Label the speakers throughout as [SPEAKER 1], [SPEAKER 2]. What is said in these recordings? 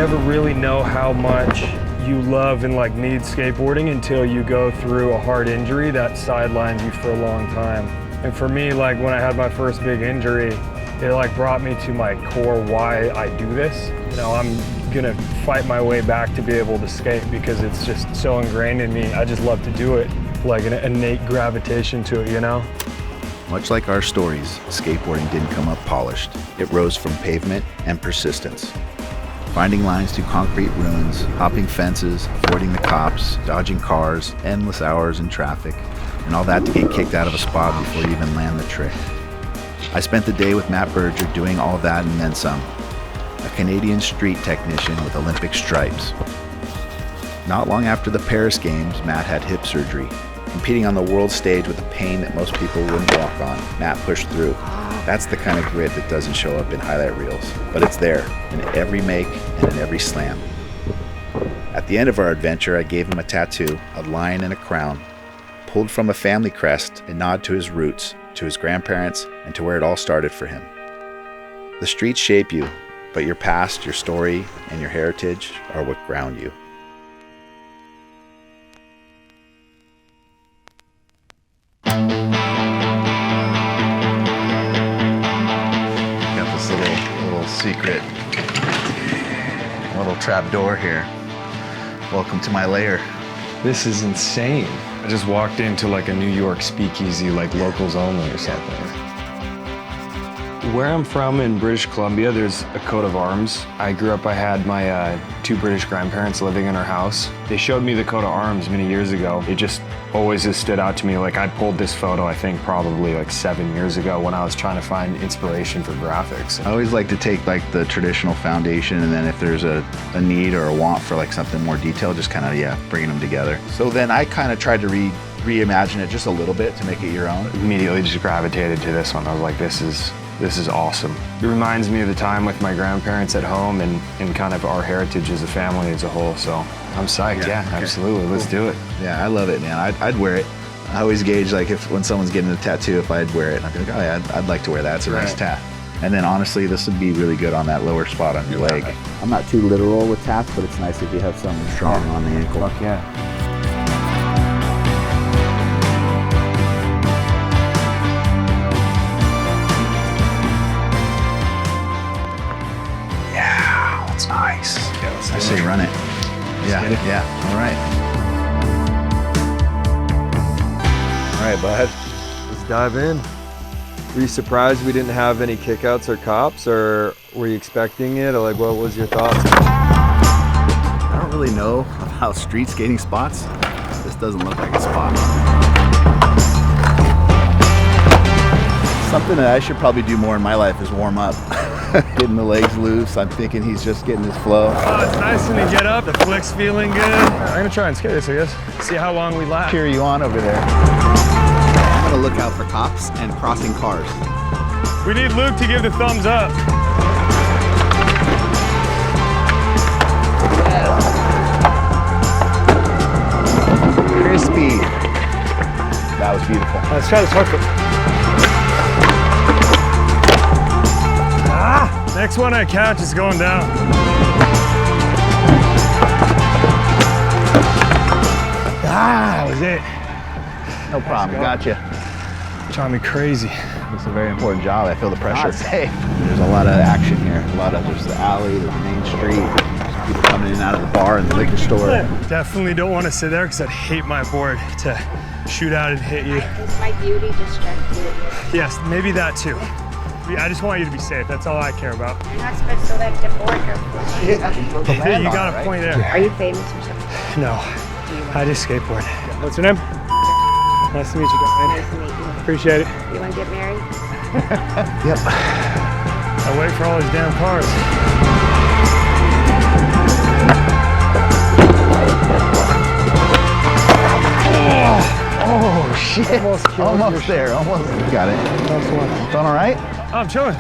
[SPEAKER 1] never really know how much you love and like need skateboarding until you go through a hard injury that sidelines you for a long time. And for me, like when I had my first big injury, it like brought me to my core why I do this. You know, I'm gonna fight my way back to be able to skate because it's just so ingrained in me. I just love to do it, like an innate gravitation to it, you know?
[SPEAKER 2] Much like our stories, skateboarding didn't come up polished. It rose from pavement and persistence. Finding lines through concrete ruins, hopping fences, avoiding the cops, dodging cars, endless hours in traffic, and all that to get kicked out of a spot before you even land the trick. I spent the day with Matt Berger doing all that and then some. A Canadian street technician with Olympic stripes. Not long after the Paris Games, Matt had hip surgery. Competing on the world stage with a pain that most people wouldn't walk on, Matt pushed through. That's the kind of grit that doesn't show up in highlight reels, but it's there in every make and in every slam. At the end of our adventure, I gave him a tattoo, a lion and a crown, pulled from a family crest, a nod to his roots, to his grandparents, and to where it all started for him. The streets shape you, but your past, your story, and your heritage are what ground you. Secret little trap door here. Welcome to my lair.
[SPEAKER 1] This is insane. I just walked into like a New York speakeasy, like locals only or something. Where I'm from in British Columbia, there's a coat of arms. I grew up, I had my two British grandparents living in our house. They showed me the coat of arms many years ago. It just always has stood out to me. Like I pulled this photo, I think probably like 7 years ago when I was trying to find inspiration for graphics.
[SPEAKER 2] I always like to take like the traditional foundation and then if there's a need or a want for like something more detailed, just kind of, yeah, bringing them together. So then I kind of tried to reimagine it just a little bit to make it your own.
[SPEAKER 1] Immediately just gravitated to this one. I was like, this is awesome. It reminds me of the time with my grandparents at home and kind of our heritage as a family as a whole. So I'm psyched. Yeah, okay. Absolutely. Let's do it.
[SPEAKER 2] Yeah, I love it, man. I'd wear it. I always gauge like when someone's getting a tattoo, if I'd wear it. And I'd be like, oh yeah, I'd like to wear that. It's a nice tat. And then honestly, this would be really good on that lower spot on your leg. I'm not too literal with tats, but it's nice if you have something strong on the ankle.
[SPEAKER 1] Fuck yeah.
[SPEAKER 2] Nice. I say run it. Yeah. All right. All right, bud.
[SPEAKER 3] Let's dive in. Were you surprised we didn't have any kickouts or cops, or were you expecting it, or like what was your thoughts?
[SPEAKER 2] I don't really know about street skating spots. This doesn't look like a spot. Something that I should probably do more in my life is warm up. Getting the legs loose. I'm thinking he's just getting his flow.
[SPEAKER 1] Oh, it's nice when you get up. The flick's feeling good. I'm gonna try and skate this, I guess. See how long we last.
[SPEAKER 2] Cheer you on over there. I'm gonna look out for cops and crossing cars.
[SPEAKER 1] We need Luke to give the thumbs up.
[SPEAKER 2] Crispy. That was beautiful.
[SPEAKER 1] Let's try this hard foot. Next one I catch is going down. That was it.
[SPEAKER 2] No problem, gotcha.
[SPEAKER 1] Driving me crazy.
[SPEAKER 2] It's a very important job. I feel the pressure. There's a lot of action here. There's the alley, there's the main street. There's people coming in and out of the bar and the liquor store.
[SPEAKER 1] Definitely don't want to sit there because I'd hate my board to shoot out and hit you.
[SPEAKER 4] Is my beauty distracted?
[SPEAKER 1] Yes, maybe that too. I just want you to be safe. That's all I care about.
[SPEAKER 4] You're not supposed to let the board go.
[SPEAKER 1] Yeah, you got a point there.
[SPEAKER 4] Are you famous or something?
[SPEAKER 1] No, I just skateboard. What's your name? Nice to meet you, Diane.
[SPEAKER 4] Nice to meet you.
[SPEAKER 1] Appreciate it.
[SPEAKER 4] You want to get married?
[SPEAKER 2] Yep.
[SPEAKER 1] I wait for all these damn cars.
[SPEAKER 2] Oh shit! Almost there. Almost. Got it. Done all right?
[SPEAKER 1] Oh, I'm chilling.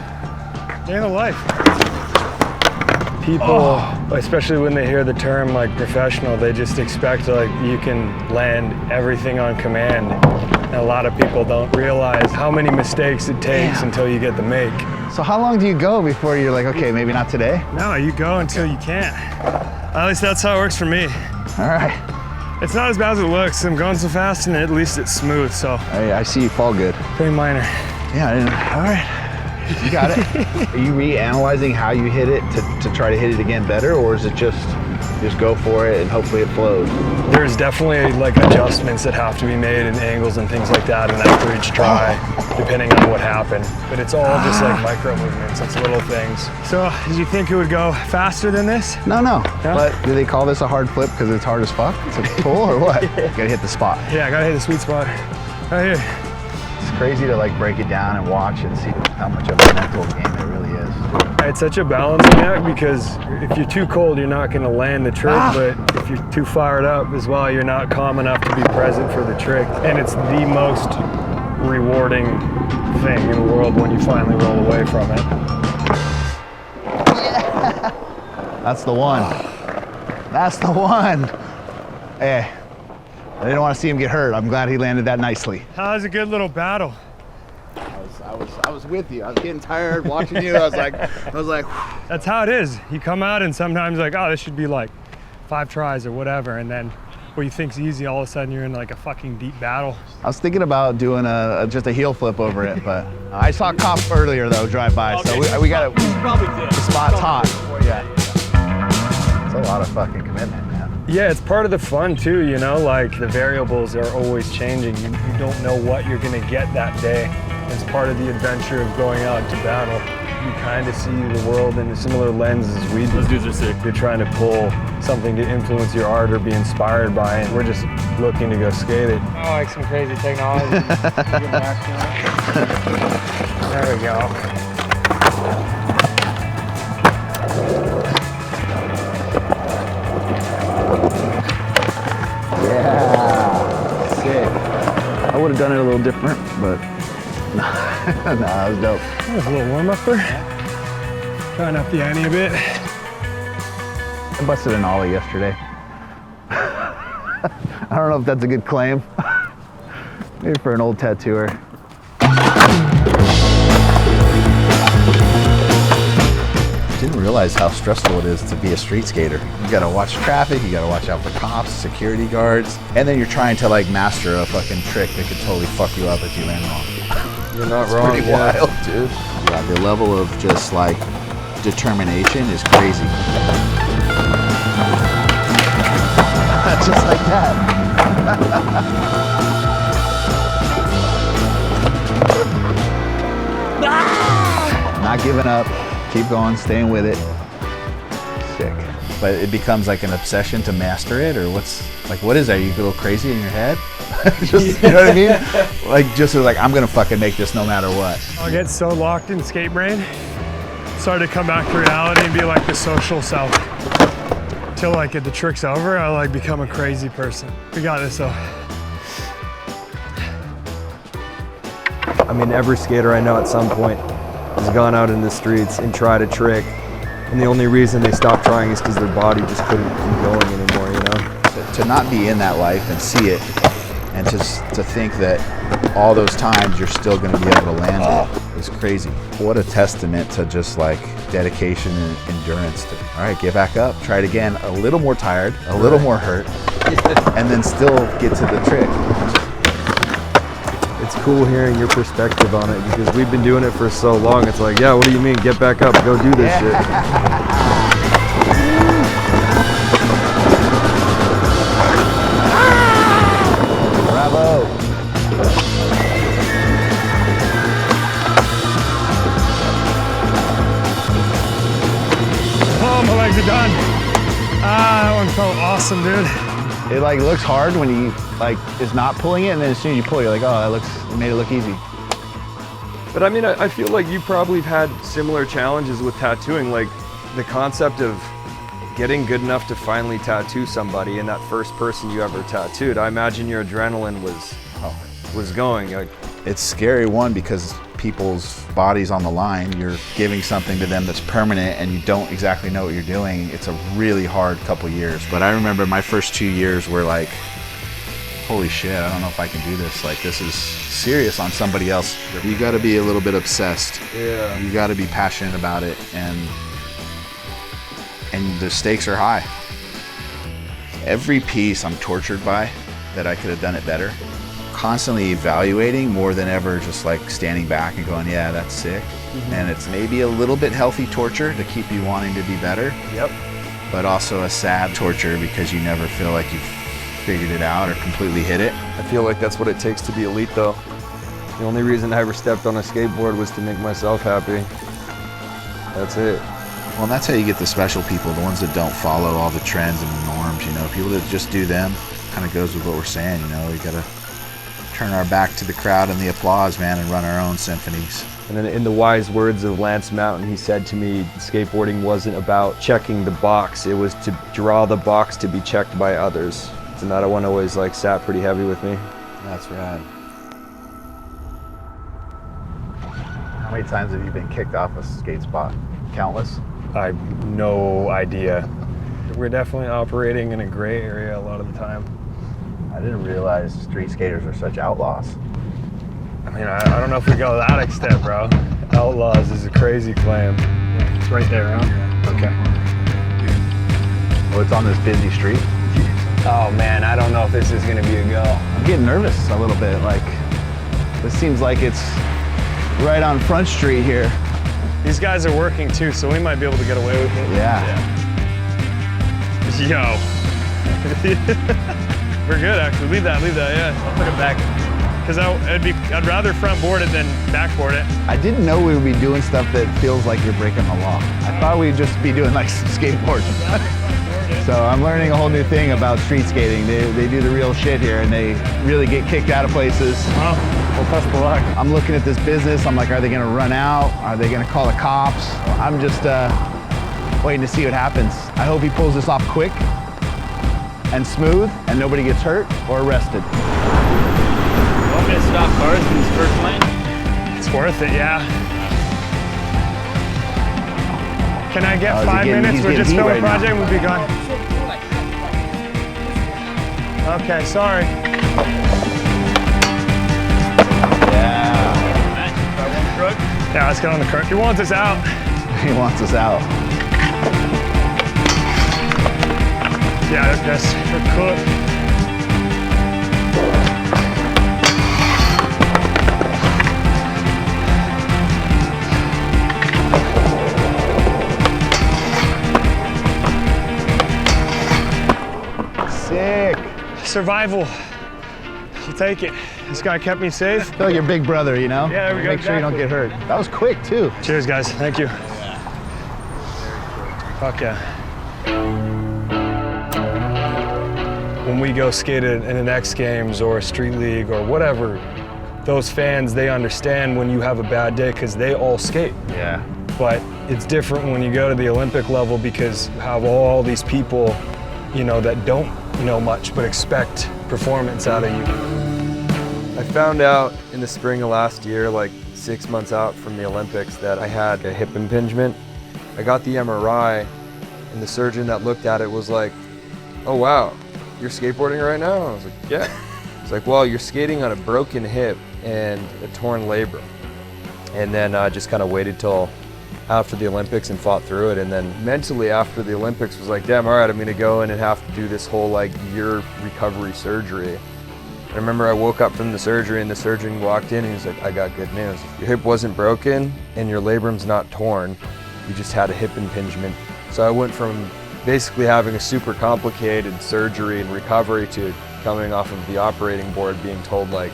[SPEAKER 1] Day in the life. People, especially when they hear the term like professional, they just expect like you can land everything on command. And a lot of people don't realize how many mistakes it takes until you get the make.
[SPEAKER 2] So how long do you go before you're like, okay, maybe not today?
[SPEAKER 1] No, you go until you can't. At least that's how it works for me.
[SPEAKER 2] All right.
[SPEAKER 1] It's not as bad as it looks. I'm going so fast and at least it's smooth, so.
[SPEAKER 2] I see you fall good.
[SPEAKER 1] Pretty minor.
[SPEAKER 2] Yeah, all right. You got it. Are you reanalyzing how you hit it to try to hit it again better, or is it just go for it and hopefully it flows?
[SPEAKER 1] There's definitely like adjustments that have to be made and angles and things like that, and after each try, depending on what happened. But it's all just like micro movements, it's little things. So, did you think it would go faster than this?
[SPEAKER 2] No.
[SPEAKER 1] Yeah?
[SPEAKER 2] But do they call this a hard flip because it's hard as fuck? It's a tool or what? You gotta hit the spot.
[SPEAKER 1] Yeah, I gotta hit the sweet spot. Right here.
[SPEAKER 2] It's crazy to like break it down and watch and see how much of a mental game it really is.
[SPEAKER 1] It's such a balancing act because if you're too cold, you're not gonna land the trick, but if you're too fired up as well, you're not calm enough to be present for the trick. And it's the most rewarding thing in the world when you finally roll away from it.
[SPEAKER 2] Yeah. That's the one. That's the one. Hey, I didn't want to see him get hurt. I'm glad he landed that nicely.
[SPEAKER 1] That was a good little battle.
[SPEAKER 2] I was with you. I was getting tired watching you. I was like,
[SPEAKER 1] That's how it is. You come out and sometimes like, oh, this should be like 5 tries or whatever, and then what you think's easy, all of a sudden you're in like a fucking deep battle.
[SPEAKER 2] I was thinking about doing just a heel flip over it, but I saw a cop earlier though drive by, so we got it. The spot's hot. Yeah. It's a lot of fucking commitment, man.
[SPEAKER 1] Yeah, it's part of the fun too, you know, like the variables are always changing. You don't know what you're gonna get that day. It's part of the adventure of going out to battle. You kind of see the world in a similar lens as we do.
[SPEAKER 5] Those dudes are sick.
[SPEAKER 1] You're trying to pull something to influence your art or be inspired by it. We're just looking to go skate it. Oh, like some crazy technology. There we go.
[SPEAKER 2] Yeah, sick. I would have done it a little different, but nah, that was dope.
[SPEAKER 1] That was a little warm-upper. Trying up the ante a bit.
[SPEAKER 2] I busted an ollie yesterday. I don't know if that's a good claim. Maybe for an old tattooer. Didn't realize how stressful it is to be a street skater. You gotta watch traffic, you gotta watch out for cops, security guards, and then you're trying to like master a fucking trick that could totally fuck you up if you land wrong.
[SPEAKER 3] You're not
[SPEAKER 2] It's
[SPEAKER 3] wrong.
[SPEAKER 2] pretty wild, dude. Yeah, the level of just like determination is crazy. Just like that. Not giving up, keep going, staying with it. Sick. But it becomes like an obsession to master it, or what is that? You go crazy in your head? Just, you know what I mean? Like, just like, I'm gonna fucking make this no matter what.
[SPEAKER 1] I'll get so locked in skate brain, start to come back to reality and be like the social self. Till like the trick's over, I like become a crazy person. We got this though.
[SPEAKER 3] I mean, every skater I know at some point has gone out in the streets and tried a trick, and the only reason they stopped trying is because their body just couldn't keep going anymore, you know?
[SPEAKER 2] To not be in that life and see it, and just to think that all those times you're still going to be able to land it is crazy. What a testament to just like dedication and endurance. All right, get back up, try it again, a little more tired, a little more hurt, and then still get to the trick.
[SPEAKER 3] It's cool hearing your perspective on it because we've been doing it for so long. It's like, yeah, what do you mean? Get back up, go do this shit.
[SPEAKER 2] Bravo.
[SPEAKER 1] Oh, my legs are done. Ah, that one felt awesome, dude.
[SPEAKER 2] It like looks hard when he like is not pulling it, and then as soon as you pull, you're like, oh, it made it look easy.
[SPEAKER 3] But I mean, I feel like you probably have had similar challenges with tattooing, like the concept of getting good enough to finally tattoo somebody and that first person you ever tattooed. I imagine your adrenaline was going. Like,
[SPEAKER 2] It's scary, one, because people's bodies on the line. You're giving something to them that's permanent and you don't exactly know what you're doing. It's a really hard couple years. But I remember my first 2 years were like holy shit, I don't know if I can do this. Like, this is serious on somebody else. You got to be a little bit obsessed.
[SPEAKER 3] Yeah.
[SPEAKER 2] You got to be passionate about it, and the stakes are high. Every piece I'm tortured by that I could have done it better. Constantly evaluating more than ever, just like standing back and going, yeah, that's sick. And it's maybe a little bit healthy torture to keep you wanting to be better.
[SPEAKER 3] Yep.
[SPEAKER 2] But also a sad torture because you never feel like you've figured it out or completely hit it.
[SPEAKER 3] I feel like that's what it takes to be elite, though. The only reason I ever stepped on a skateboard was to make myself happy. That's it.
[SPEAKER 2] Well, and that's how you get the special people, the ones that don't follow all the trends and the norms, you know, people that just do them. Kind of goes with what we're saying, you know, we gotta turn our back to the crowd and the applause, man, and run our own symphonies.
[SPEAKER 3] And then in the wise words of Lance Mountain, he said to me, skateboarding wasn't about checking the box, it was to draw the box to be checked by others. And that one always like sat pretty heavy with me.
[SPEAKER 2] That's rad. How many times have you been kicked off a skate spot? Countless?
[SPEAKER 1] I have no idea. We're definitely operating in a gray area a lot of the time.
[SPEAKER 2] I didn't realize street skaters are such outlaws.
[SPEAKER 1] I mean, I don't know if we go to that extent, bro. Outlaws is a crazy claim. It's right there, huh?
[SPEAKER 2] Okay. Well, it's on this busy street.
[SPEAKER 1] Oh man, I don't know if this is gonna be a go.
[SPEAKER 2] I'm getting nervous a little bit. Like, this seems like it's right on Front Street here.
[SPEAKER 1] These guys are working too, so we might be able to get away with it.
[SPEAKER 2] Yeah.
[SPEAKER 1] Yo. We're good, actually. Leave that, yeah. I'll put it back. Because I'd rather front board it than backboard it.
[SPEAKER 2] I didn't know we would be doing stuff that feels like you're breaking the law. I thought we'd just be doing like some skateboarding. So I'm learning a whole new thing about street skating. They do the real shit here, and they really get kicked out of places.
[SPEAKER 1] Well, best of luck.
[SPEAKER 2] I'm looking at this business. I'm like, are they gonna run out? Are they gonna call the cops? I'm just waiting to see what happens. I hope he pulls this off quick and smooth, and nobody gets hurt or arrested.
[SPEAKER 5] You want me to stop cars in this first lane?
[SPEAKER 1] It's worth it, yeah. Can I get
[SPEAKER 2] Oh,
[SPEAKER 1] 5 minutes? We're just filming a
[SPEAKER 2] right
[SPEAKER 1] project and we'll be gone. Okay, sorry.
[SPEAKER 2] Yeah.
[SPEAKER 1] Yeah, let's get on the cart. He wants us out.
[SPEAKER 2] He wants us out.
[SPEAKER 1] Yeah, that's cool.
[SPEAKER 2] Sick.
[SPEAKER 1] Survival. I'll take it. This guy kept me safe.
[SPEAKER 2] I feel like your big brother, you know?
[SPEAKER 1] Yeah, there we go,
[SPEAKER 2] Make sure you don't get hurt. That was quick, too.
[SPEAKER 1] Cheers, guys. Thank you. Fuck yeah. When we go skate in an X Games or a Street League or whatever, those fans, they understand when you have a bad day because they all skate.
[SPEAKER 2] Yeah.
[SPEAKER 1] But it's different when you go to the Olympic level because you have all these people, you know, that don't know much but expect performance out of you.
[SPEAKER 3] I found out in the spring of last year, like 6 months out from the Olympics, that I had a hip impingement. I got the MRI, and the surgeon that looked at it was like, "Oh wow, you're skateboarding right now?" I was like, "Yeah." He's like, "Well, you're skating on a broken hip and a torn labrum." And then I just kind of waited till after the Olympics and fought through it. And then mentally after the Olympics was like, damn, all right, I'm gonna go in and have to do this whole like year recovery surgery. I remember I woke up from the surgery and the surgeon walked in and he's like, "I got good news. Your hip wasn't broken and your labrum's not torn. You just had a hip impingement." So I went from basically having a super complicated surgery and recovery to coming off of the operating board being told like,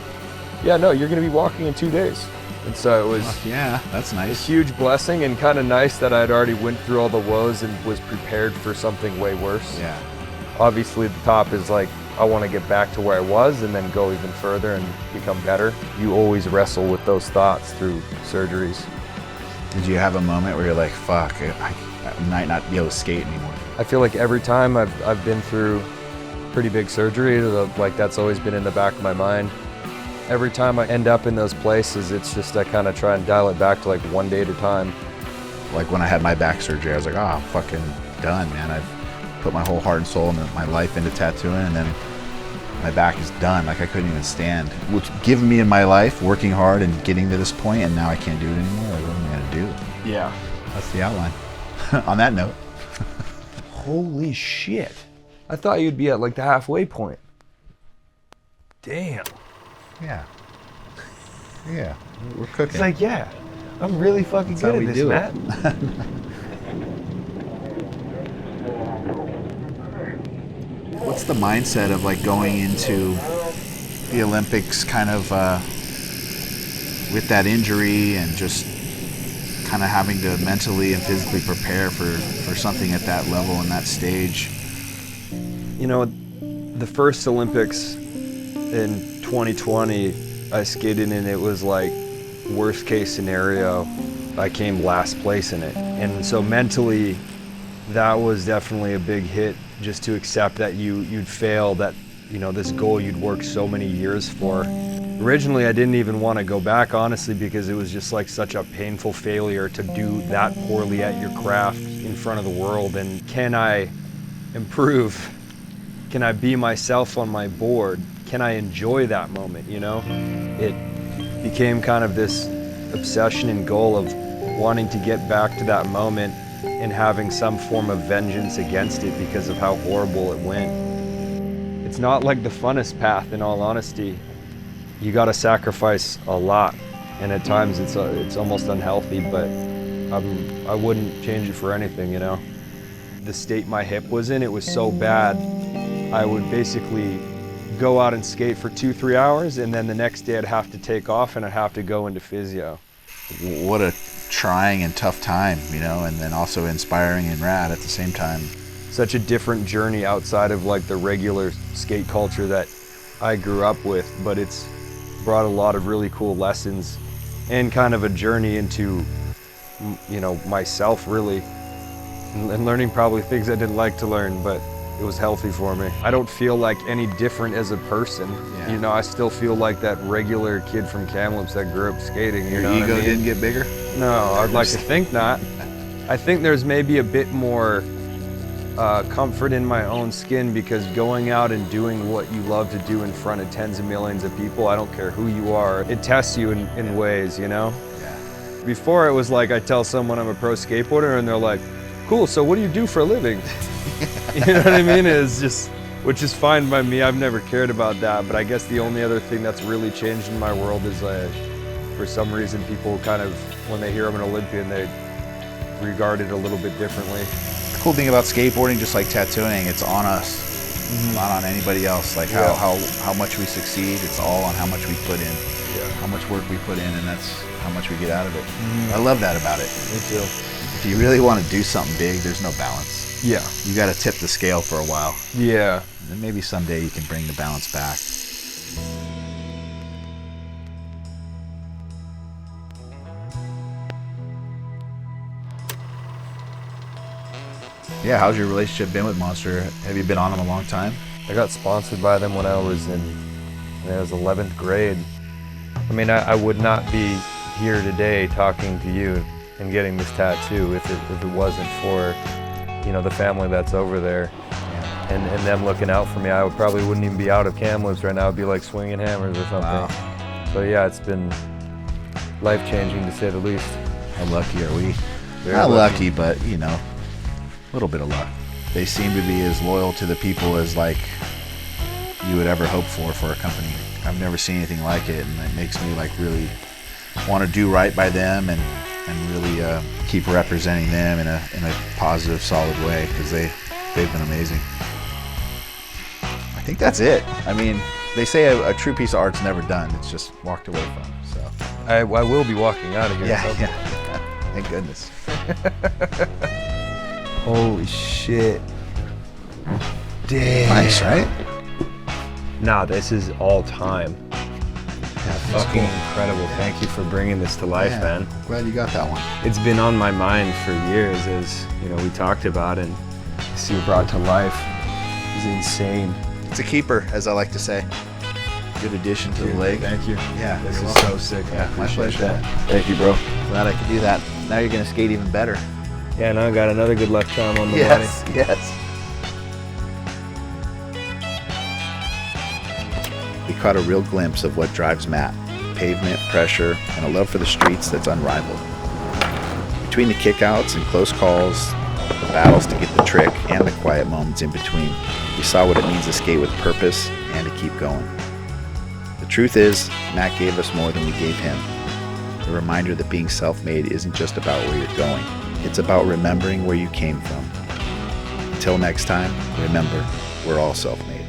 [SPEAKER 3] "Yeah, no, you're gonna be walking in 2 days." And so it was
[SPEAKER 2] Yeah, that's
[SPEAKER 3] a
[SPEAKER 2] nice.
[SPEAKER 3] huge blessing and kind of nice that I'd already went through all the woes and was prepared for something way worse.
[SPEAKER 2] Yeah.
[SPEAKER 3] Obviously the top is like, I want to get back to where I was and then go even further and become better. You always wrestle with those thoughts through surgeries.
[SPEAKER 2] Did you have a moment where you're like, fuck, I might not be able to skate anymore?
[SPEAKER 3] I feel like every time I've been through pretty big surgery, like that's always been in the back of my mind. Every time I end up in those places, it's just I kind of try and dial it back to like one day at a time.
[SPEAKER 2] Like when I had my back surgery, I was like, oh, I'm fucking done, man. I've put my whole heart and soul and my life into tattooing, and then my back is done. Like I couldn't even stand. What's given me in my life, working hard and getting to this point, and now I can't do it anymore. Like, what am I gonna do?
[SPEAKER 3] Yeah.
[SPEAKER 2] That's the outline. On that note.
[SPEAKER 3] Holy shit. I thought you'd be at like the halfway point. Damn.
[SPEAKER 2] Yeah. Yeah. We're cooking.
[SPEAKER 3] It's like, yeah, I'm really fucking
[SPEAKER 2] That's
[SPEAKER 3] good
[SPEAKER 2] how
[SPEAKER 3] at
[SPEAKER 2] we
[SPEAKER 3] this,
[SPEAKER 2] do it.
[SPEAKER 3] Matt.
[SPEAKER 2] What's the mindset of like going into the Olympics kind of with that injury and just kind of having to mentally and physically prepare for something at that level and that stage?
[SPEAKER 3] You know, the first Olympics in 2020, I skated in, it was like worst case scenario. I came last place in it. And so mentally, that was definitely a big hit, just to accept that you'd fail, that, you know, this goal you'd worked so many years for. Originally, I didn't even want to go back, honestly, because it was just like such a painful failure to do that poorly at your craft in front of the world. And can I improve? Can I be myself on my board? Can I enjoy that moment, you know? It became kind of this obsession and goal of wanting to get back to that moment and having some form of vengeance against it because of how horrible it went. It's not like the funnest path, in all honesty. You gotta sacrifice a lot, and at times it's almost unhealthy, but I wouldn't change it for anything, you know? The state my hip was in, it was so bad, I would basically go out and skate for 2-3 hours, and then the next day I'd have to take off and I'd have to go into physio.
[SPEAKER 2] What a trying and tough time, you know, and then also inspiring and rad at the same time.
[SPEAKER 3] Such a different journey outside of like the regular skate culture that I grew up with, but it's brought a lot of really cool lessons and kind of a journey into, you know, myself really, and learning probably things I didn't like to learn, but it was healthy for me. I don't feel like any different as a person.
[SPEAKER 2] Yeah.
[SPEAKER 3] You know, I still feel like that regular kid from Kamloops that grew up skating. You
[SPEAKER 2] Your
[SPEAKER 3] know
[SPEAKER 2] ego
[SPEAKER 3] what I mean?
[SPEAKER 2] didn't get bigger?
[SPEAKER 3] No, I'd like to think not. I think there's maybe a bit more comfort in my own skin, because going out and doing what you love to do in front of tens of millions of people, I don't care who you are, it tests you in ways, you know?
[SPEAKER 2] Yeah.
[SPEAKER 3] Before it was like I tell someone I'm a pro skateboarder and they're like, cool, so what do you do for a living? You know what I mean? It's just, which is fine by me. I've never cared about that, but I guess the only other thing that's really changed in my world is for some reason people kind of, when they hear I'm an Olympian, they regard it a little bit differently.
[SPEAKER 2] The cool thing about skateboarding, just like tattooing, it's on us,
[SPEAKER 3] Mm-hmm.
[SPEAKER 2] not on anybody else. Like
[SPEAKER 3] Yeah.
[SPEAKER 2] how much we succeed, it's all on how much we put in, how much work we put in, and that's how much we get out of it. I love that about it.
[SPEAKER 3] Me too.
[SPEAKER 2] If you really want to do something big, there's no balance.
[SPEAKER 3] Yeah.
[SPEAKER 2] You got to tip the scale for a while.
[SPEAKER 3] Yeah.
[SPEAKER 2] And maybe someday you can bring the balance back. Yeah, how's your relationship been with Monster? Have you been on them a long time?
[SPEAKER 3] I got sponsored by them when I was in 11th grade. I mean, I would not be here today talking to you and getting this tattoo if it wasn't for, you know, the family that's over there and them looking out for me. I probably wouldn't even be out of Kamloops right now. I'd be like swinging hammers or something.
[SPEAKER 2] Wow.
[SPEAKER 3] So yeah, it's been life-changing to say the least.
[SPEAKER 2] How lucky are we?
[SPEAKER 3] Very
[SPEAKER 2] Not
[SPEAKER 3] lucky.
[SPEAKER 2] lucky, but, you know, a little bit of luck. They seem to be as loyal to the people as, like, you would ever hope for a company. I've never seen anything like it, and it makes me, like, really want to do right by them and really keep representing them in a positive, solid way, because they've been amazing. I think that's it. I mean, they say a true piece of art's never done. It's just walked away from. So
[SPEAKER 3] I will be walking out of here.
[SPEAKER 2] yeah. Thank goodness.
[SPEAKER 3] Holy shit. Damn.
[SPEAKER 2] Nice, right?
[SPEAKER 5] Nah, this is all time. Fucking incredible. Thank you for bringing this to life,
[SPEAKER 2] Yeah,
[SPEAKER 5] man.
[SPEAKER 2] glad you got that one.
[SPEAKER 5] It's been on my mind for years, as you know, we talked about, and
[SPEAKER 3] To see it brought to life is insane.
[SPEAKER 2] It's a keeper, as I like to say. Good addition to the leg.
[SPEAKER 3] Thank you.
[SPEAKER 2] Yeah,
[SPEAKER 3] This
[SPEAKER 2] you're
[SPEAKER 3] is
[SPEAKER 2] welcome.
[SPEAKER 3] so sick. I
[SPEAKER 2] Yeah, my
[SPEAKER 3] appreciate
[SPEAKER 2] pleasure.
[SPEAKER 3] that. Thank you, bro.
[SPEAKER 2] Glad I could do that. Now you're gonna skate even better.
[SPEAKER 3] Yeah, now I got another good left arm on the
[SPEAKER 2] Yes, yes.
[SPEAKER 3] body.
[SPEAKER 2] caught a real glimpse of what drives Matt: pavement, pressure, and a love for the streets that's unrivaled. Between the kickouts and close calls, the battles to get the trick, and the quiet moments in between, we saw what it means to skate with purpose and to keep going. The truth is, Matt gave us more than we gave him. A reminder that being self-made isn't just about where you're going. It's about remembering where you came from. Until next time, remember, we're all self-made.